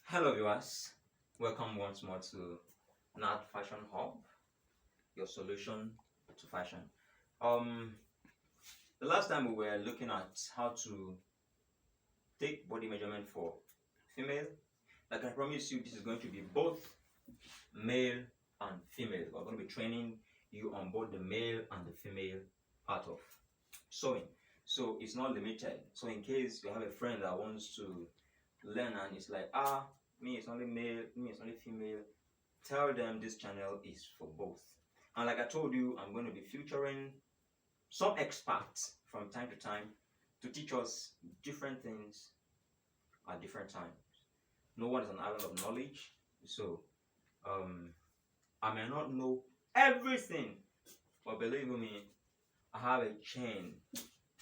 Hello viewers, welcome once more to Nat Fashion Hub, your solution to fashion. Um, the last time we were looking at how to take body measurement for female. Like I promise you, this is going to be both male and female. We're going to be training you on both the male and the female part of sewing. So it's not limited. So in case you have a friend that wants to learn and it's like, me it's only male, me it's only female, tell them this channel is for both. And like I told you, I'm going to be featuring some experts from time to time to teach us different things at different times. No one is an island of knowledge, so I may not know everything, but believe me, I have a chain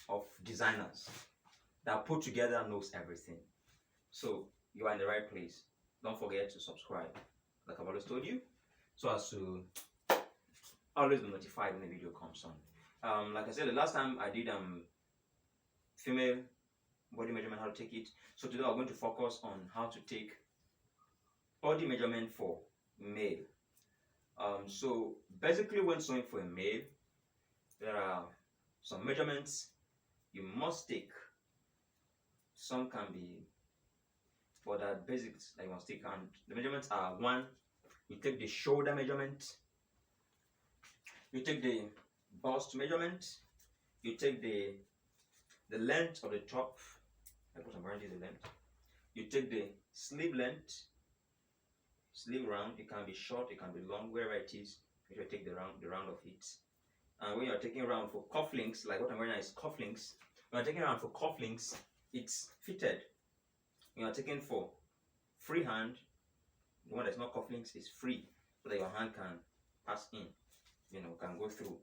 of designers that put together knows everything. So you are in the right place. Don't forget to subscribe, like I've always told you, so as to always be notified when the video comes on. Like I said, the last time I did female body measurement, how to take it. So today I'm going to focus on how to take body measurement for male. So basically, when sewing for a male, there are some measurements you must take. Some can be, but are basics that you must take. And the measurements are: one, you take the shoulder measurement, you take the bust measurement, you take the length of the top. I put some around the length. You take the sleeve length, sleeve round. It can be short, it can be long, wherever it is. You should take the round of it. And when you're taking around for cufflinks, like what I'm wearing now is cufflinks. When you're taking around for cufflinks, it's fitted. When you're taking for freehand, the one that's not cufflinks is free, so that your hand can pass in, can go through.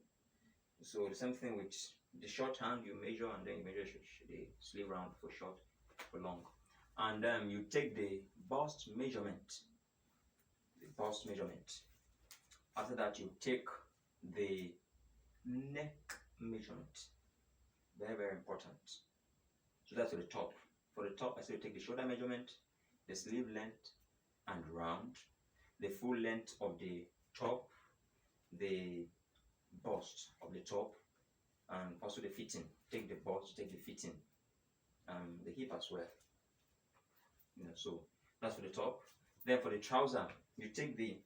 So the same thing with the short hand, you measure and then you measure the sleeve round for short, for long. And then you take the bust measurement. After that, you take the neck measurement. Very, very important. So that's for the top. For the top, I say you take the shoulder measurement, the sleeve length and round, the full length of the top, the bust of the top, and also the fitting. Take the bust, take the fitting, the hip as well. So that's for the top. Then for the trouser, you take the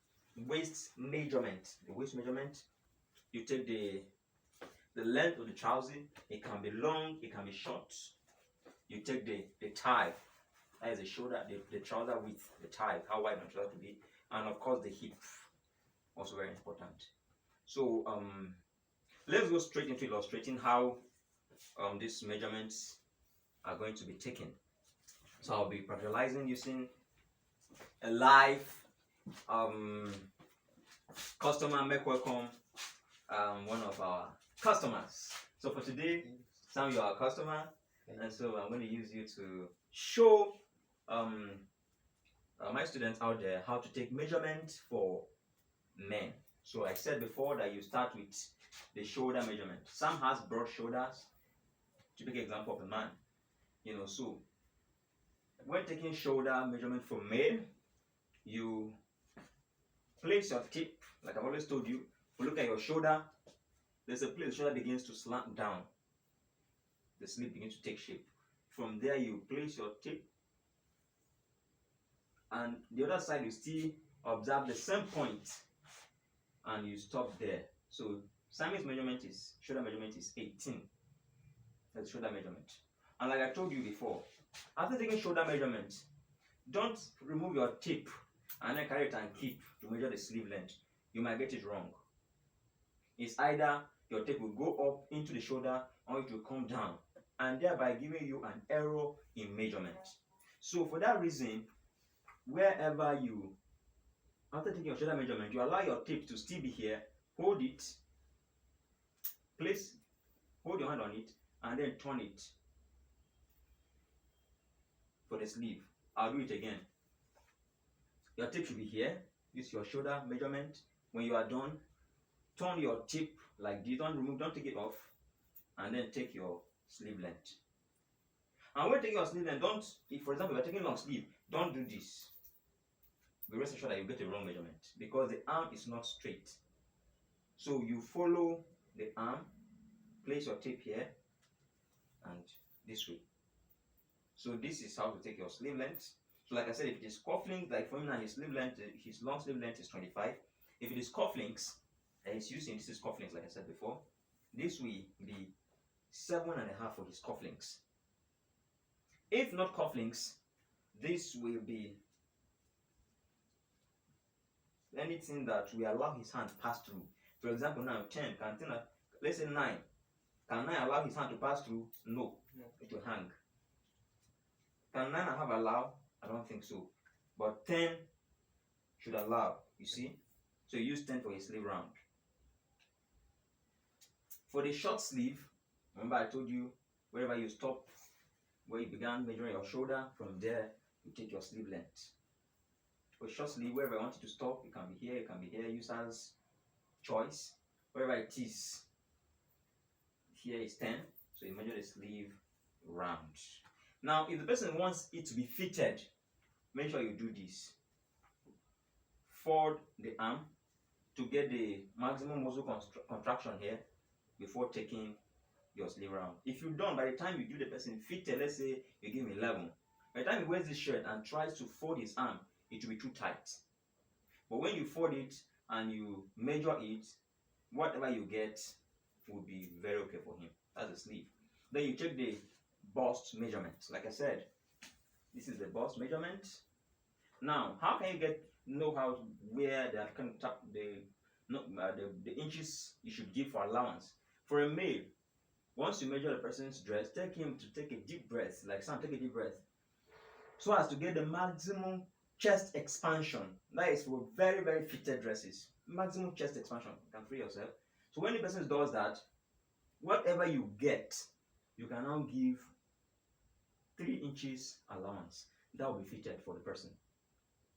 waist measurement. You take the length of the trouser. It can be long, it can be short. You take the thigh. That is the shoulder, the trouser width, the thigh, how wide the trouser to be, and of course the hip, also very important. So let's go straight into illustrating how these measurements are going to be taken. So I'll be practicalizing using a live customer. Make welcome one of our customers. So for today, Sam, you are a customer, and so I'm going to use you to show my students out there how to take measurement for men. So I said before that you start with the shoulder measurement. Sam has broad shoulders. Typical example of a man. So when taking shoulder measurement for male, you place your tip, like I've always told you. Look at your shoulder. There's a place the shoulder begins to slant down. The sleeve begins to take shape. From there, you place your tip, and the other side you still observe the same point, and you stop there. So Sammy's shoulder measurement is 18. That's shoulder measurement. And like I told you before, after taking shoulder measurement, don't remove your tip and then carry it and keep to measure the sleeve length. You might get it wrong. It's either your tape will go up into the shoulder or it will come down, and thereby giving you an error in measurement. So for that reason, wherever you, after taking your shoulder measurement, you allow your tape to still be here, hold it, hold your hand on it, and then turn it for the sleeve. I'll do it again. Your tape should be here. Use your shoulder measurement. When you are done, turn your tip like this. Don't take it off, and then take your sleeve length. And when taking your sleeve length, for example, you're taking long sleeve, don't do this. be rest assured that you get a wrong measurement because the arm is not straight. So you follow the arm, place your tape here and this way. So this is how to take your sleeve length. So like I said, if it is cufflinks, like for me now, his sleeve length, his long sleeve length is 25. If it is cufflinks that he's using, this is cufflinks like I said before, this will be 7.5 for his cufflinks. If not cufflinks, this will be anything that we allow his hand pass through. For example, now 10, let's say 9. Can 9 allow his hand to pass through? No, it will hang. Can 9.5 allow? I don't think so. But 10 should allow, you see? So you use 10 for a sleeve round. For the short sleeve, remember I told you, wherever you stop, where you began measuring your shoulder, from there you take your sleeve length. For short sleeve, wherever I want you to stop, it can be here, it can be here, user's choice. Wherever it is, here is 10, so you measure the sleeve round. Now, if the person wants it to be fitted, make sure you do this. Fold the arm to get the maximum muscle contraction here before taking your sleeve round. If you don't, by the time you give the person fitted, let's say you give him 11, by the time he wears this shirt and tries to fold his arm, it will be too tight. But when you fold it and you measure it, whatever you get will be very okay for him. That's the sleeve. Then you check the bust measurement. Like I said, this is the bust measurement. Now, how can you know how where the inches you should give for allowance? For a male, once you measure the person's dress, take him to take a deep breath. Like Sam, take a deep breath, so as to get the maximum chest expansion. That is for very, very fitted dresses. Maximum chest expansion. You can free yourself. So when the person does that, whatever you get, you can now give 3 inches allowance. That will be fitted for the person.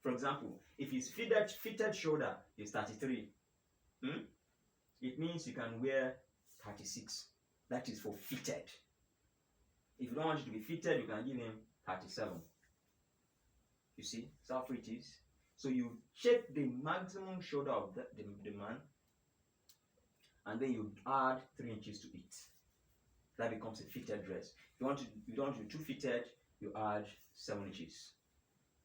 For example, if his fitted shoulder is 33, it means you can wear 36. That is for fitted. If you don't want it to be fitted, you can give him 37. You see, that's how free it is. So you check the maximum shoulder of the man, and then you add 3 inches to it. That becomes a fitted dress. If you don't want to be too fitted, you add 7 inches.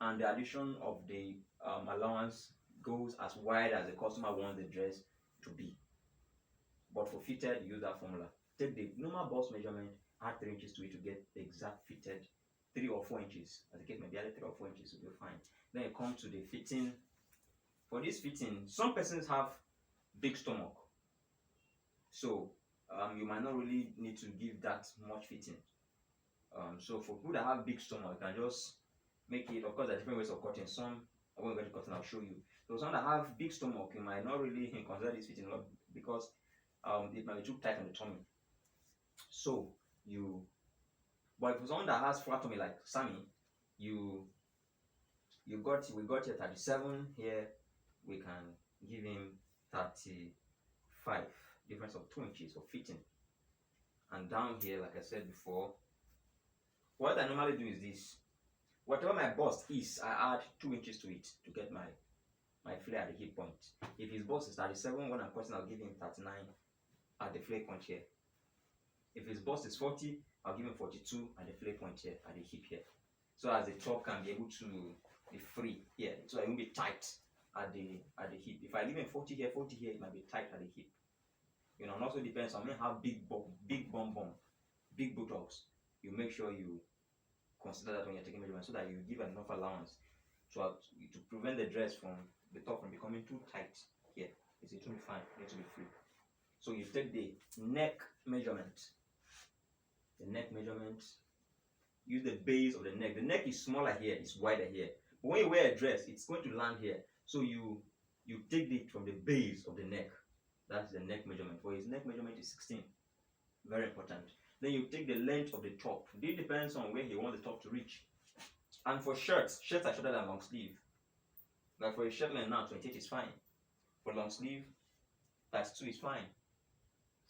And the addition of the allowance goes as wide as the customer wants the dress to be. But for fitted, use that formula. Take the normal bust measurement, add 3 inches to it to get the exact fitted 3 or 4 inches. As the case may be, added 3 or 4 inches will be fine. Then you come to the fitting. For this fitting, some persons have big stomach. So you might not really need to give that much fitting. So for people that have big stomach, you can just make it. Of course, there are different ways of cutting. Some, when we get to cutting, I'll show you. So some that have big stomach, you might not really consider this fitting a lot because it might be too tight on the tummy. So but for someone that has flat tummy like Sammy, we got here 37. Here we can give him 35. Difference of 2 inches for fitting. And down here, like I said before, what I normally do is this. Whatever my bust is, I add 2 inches to it to get my flare at the hip point. If his bust is 37, when I'm cutting, I'll give him 39 at the flare point here. If his bust is 40, I'll give him 42 at the flare point here, at the hip here. So as the top can be able to be free here. So it won't be tight at the hip. If I give him 40 here, 40 here, it might be tight at the hip. You know, and also depends on how big bum, big buttocks. You make sure you consider that when you're taking measurements, so that you give enough allowance to prevent the dress from the top from becoming too tight here. It will be fine. It will be free. So you take the neck measurement. The neck measurement. Use the base of the neck. The neck is smaller here. It's wider here. But when you wear a dress, it's going to land here. So you take it from the base of the neck. That's the neck measurement. For his neck measurement is 16. Very important. Then you take the length of the top. It depends on where he wants the top to reach. And for shirts are shorter than long sleeve. Like for a shirt length now, 28 is fine. For long sleeve, 32 is fine.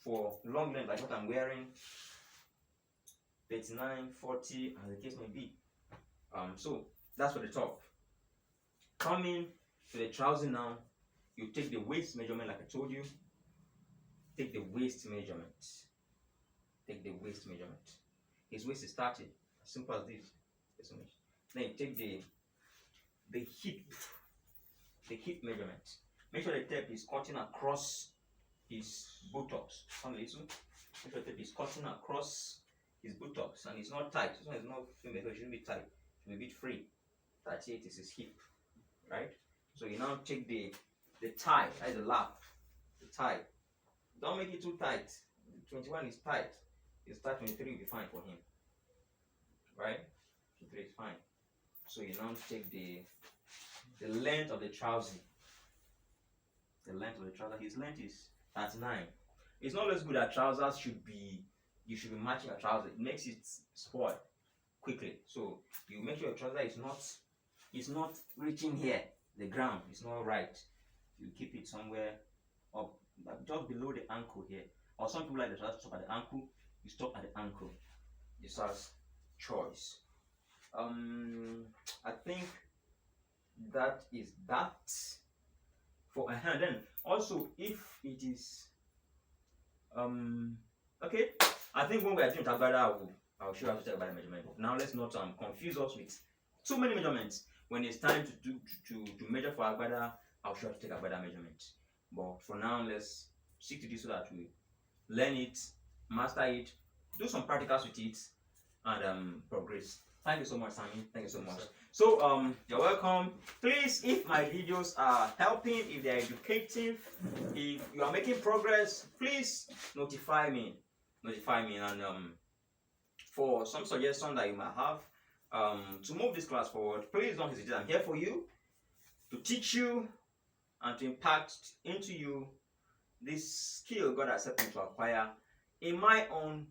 For long length, like what I'm wearing, 39, 40, as the case may be. So that's for the top. Coming to the trouser now, you take the waist measurement like I told you. Take the waist measurement. Take the waist measurement. His waist is 30. As simple as this. Then you take the hip measurement. Make sure the tape is cutting across his buttocks. Make sure the tape is cutting across his buttocks and it's not tight. This one is not female, so it shouldn't be tight. It should be a bit free. 38 is his hip, right? So you now take the tie, that is the lap, the tie. Don't make it too tight. 21 is tight. It's tight. 23 will be fine for him, right? 23 is fine. So you now take the length of the trouser. The length of the trouser. His length is 39. It's not always good that trousers you should be matching your trouser. It makes it spoil quickly. So you make sure your trouser is not reaching here. The ground is not right. You keep it somewhere up, just below the ankle here. Or some people like the trouser to stop at the ankle. You stop at the ankle. This has choice. I think that is that for a hand. Then also if it is okay, I think when we are doing Agbada, I'll show you how to take Agbada measurement. Now let's not confuse us with too many measurements. When it's time to measure for Agbada, I'll show you how to take Agbada measurement. But for now, let's stick to this so that we learn it, master it, do some practicals with it, and progress. Thank you so much, Sammy. Thank you so much. So you're welcome. Please, if my videos are helping, if they're educative, if you are making progress, please notify me. And for some suggestions that you might have to move this class forward, please don't hesitate. I'm here for you to teach you and to impact into you this skill God has helped me to acquire in my own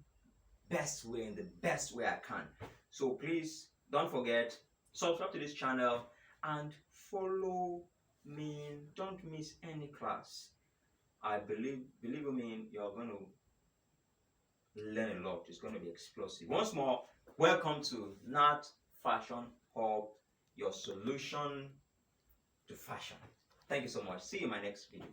best way, in the best way I can. So please don't forget, subscribe to this channel and follow me. Don't miss any class. I believe me, you're going to learn a lot. It's going to be explosive. Once more, welcome to Nat Fashion Hub, your solution to fashion. Thank you so much. See you in my next video.